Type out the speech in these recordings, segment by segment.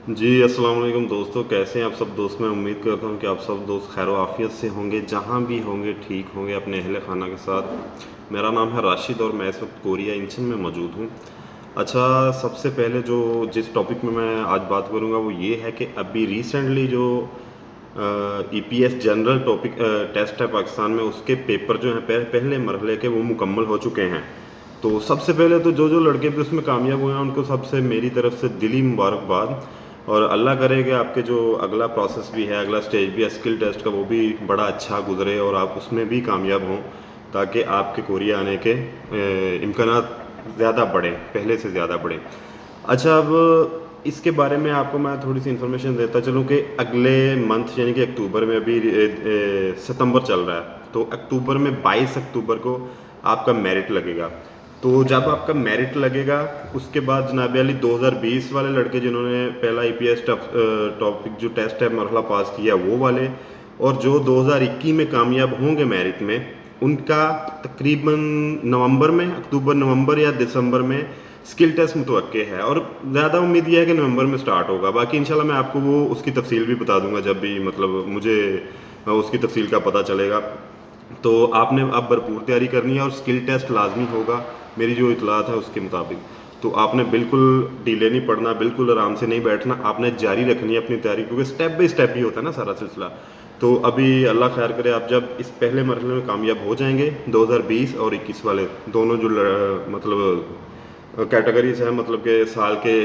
जी अस्सलाम वालेकुम दोस्तों, कैसे हैं आप सब दोस्त। मैं उम्मीद करता हूं कि आप सब दोस्त खैर आफियत से होंगे, जहां भी होंगे ठीक होंगे अपने अहल खाना के साथ। मेरा नाम है राशिद और मैं इस वक्त कोरिया इंचन में मौजूद हूं। अच्छा, सबसे पहले जिस टॉपिक में मैं आज बात करूंगा वो ये है कि अभी रिसेंटली जो ईपीएस जनरल टॉपिक टेस्ट है पाकिस्तान में, उसके पेपर जो हैं पहले मरहले के वो मुकम्मल हो चुके हैं। तो सबसे पहले तो जो जो लड़के भी उसमें कामयाब हुए हैं उनको सबसे मेरी तरफ से दिली मुबारकबाद। और अल्लाह करे कि आपके जो अगला प्रोसेस भी है, अगला स्टेज भी है स्किल टेस्ट का, वो भी बड़ा अच्छा गुजरे और आप उसमें भी कामयाब हों, ताकि आपके कोरिया आने के इम्कानात ज़्यादा बढ़े, पहले से ज़्यादा बढ़े। अच्छा, अब इसके बारे में आपको मैं थोड़ी सी इन्फॉर्मेशन देता चलूँ कि अगले मंथ यानी कि अक्टूबर में, अभी सितंबर चल रहा है, तो अक्टूबर में 22 अक्टूबर को आपका मेरिट लगेगा। तो जब आपका मेरिट लगेगा उसके बाद जनाब अली 2020 वाले लड़के जिन्होंने पहला ईपीएस टॉपिक जो टेस्ट है मरहला पास किया वो वाले, और जो 2021 में कामयाब होंगे मेरिट में, उनका तकरीबन नवंबर में, अक्टूबर नवंबर या दिसंबर में स्किल टेस्ट मुतवक्के है। और ज़्यादा उम्मीद यह है कि नवंबर में स्टार्ट होगा। बाकी इंशाल्लाह मैं आपको वो उसकी तफसील भी बता दूंगा जब भी मतलब मुझे उसकी तफसील का पता चलेगा। तो आपने अब भरपूर तैयारी करनी है और स्किल टेस्ट लाजमी होगा मेरी जो इतलात है उसके मुताबिक। तो आपने बिल्कुल डीले नहीं पड़ना, बिल्कुल आराम से नहीं बैठना, आपने जारी रखनी है अपनी तैयारी, क्योंकि स्टेप बाई स्टेप ही होता है ना सारा सिलसिला। तो अभी अल्लाह खैर करे, आप जब इस पहले मरहले में कामयाब हो जाएंगे, 2020 और 21 वाले दोनों जो मतलब कैटेगरीज हैं, मतलब के साल के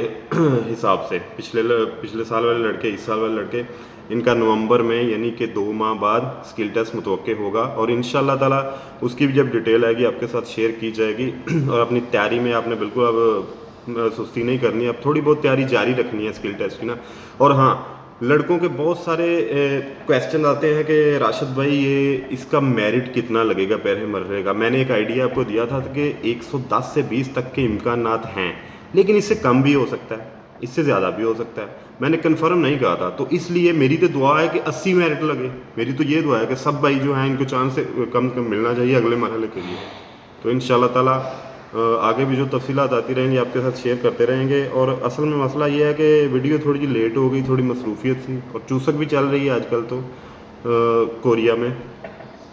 हिसाब से, पिछले साल वाले लड़के, इस साल वाले लड़के, इनका नवंबर में यानी कि 2 माह बाद स्किल टेस्ट मुतवक्के होगा। और इंशाल्लाह ताला उसकी भी जब डिटेल आएगी आपके साथ शेयर की जाएगी। और अपनी तैयारी में आपने बिल्कुल अब सुस्ती नहीं करनी, अब थोड़ी बहुत तैयारी जारी रखनी है स्किल टेस्ट की ना। और हाँ, लड़कों के बहुत सारे क्वेश्चन आते हैं कि राशिद भाई ये इसका मेरिट कितना लगेगा पहले मरहले का। मैंने एक आइडिया आपको दिया था कि 110 से 20 तक के इम्कानात हैं, लेकिन इससे कम भी हो सकता है, इससे ज़्यादा भी हो सकता है। मैंने कंफर्म नहीं कहा था, तो इसलिए मेरी तो दुआ है कि 80 मेरिट लगे। मेरी तो ये दुआ है कि सब भाई जो हैं इनको चांस कम कम मिलना चाहिए अगले मरहले के लिए। तो इंशाल्लाह ताला आगे भी जो तफसीलात आती रहेंगी आपके साथ शेयर करते रहेंगे। और असल में मसला ये है कि वीडियो थोड़ी सी लेट हो गई, थोड़ी मसरूफियत थी, और चूसक भी चल रही है आजकल तो कोरिया में।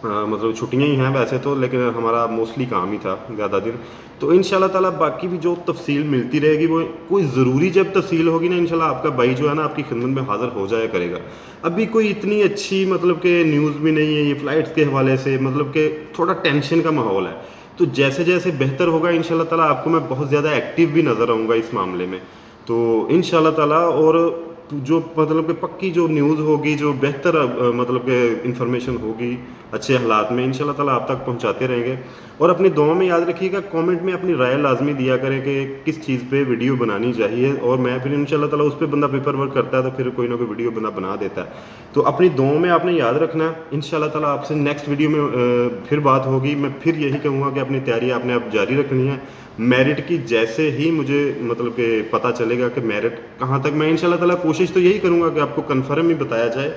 मतलब छुट्टियां ही हैं वैसे तो, लेकिन हमारा मोस्टली काम ही था ज़्यादा दिन। तो इंशाल्लाह ताला बाकी भी जो तफसील मिलती रहेगी, वो कोई ज़रूरी जब तफसील होगी ना, इंशाल्लाह आपका भाई जो है ना आपकी खिदमत में हाज़िर हो जाया करेगा। अभी कोई इतनी अच्छी मतलब कि न्यूज़ भी नहीं है ये फ़्लाइट्स के हवाले से, मतलब कि थोड़ा टेंशन का माहौल है। तो जैसे जैसे बेहतर होगा इंशाल्लाह ताला आपको मैं बहुत ज़्यादा एक्टिव भी नज़र आऊँगा इस मामले में। तो इंशाल्लाह ताला, और जो मतलब कि पक्की जो न्यूज़ होगी, जो बेहतर मतलब कि इंफॉर्मेशन होगी अच्छे हालात में, इंशाल्लाह ताला आप तक पहुंचाते रहेंगे। और अपनी दुआ में याद रखिएगा, कमेंट में अपनी राय लाजमी दिया करें कि किस चीज़ पे वीडियो बनानी चाहिए, और मैं फिर इंशाल्लाह ताला उस पर बंदा पेपर वर्क करता है तो फिर कोई ना कोई वीडियो बना देता है। तो अपनी दुआ में आपने याद रखना है। इंशाल्लाह ताला आपसे नेक्स्ट वीडियो में फिर बात होगी। मैं फिर यही कहूँगा कि अपनी तैयारी आपने अब जारी रखनी है। मेरिट की जैसे ही मुझे मतलब कि पता चलेगा कि मेरिट कहाँ तक, मैं इंशाल्लाह ताला कोशिश तो यही करूँगा कि आपको कन्फर्म ही बताया जाए,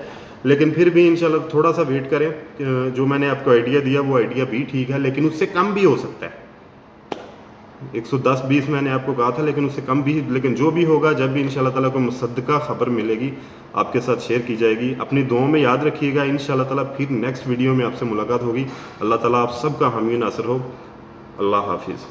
लेकिन फिर भी इंशाल्लाह थोड़ा सा वेट करें। जो मैंने आपको आइडिया दिया वो आइडिया भी ठीक है, लेकिन उससे कम भी हो सकता है। 110-20 मैंने आपको कहा था, लेकिन उससे कम भी, लेकिन जो भी होगा जब भी इंशाल्लाह ताला को मुसद्दका खबर मिलेगी आपके साथ शेयर की जाएगी। अपनी दुआओं में याद रखिएगा। इंशाल्लाह ताला फिर नेक्स्ट वीडियो में आपसे मुलाकात होगी। अल्लाह ताला आप सबका हामी नासर हो। अल्लाह हाफिज़।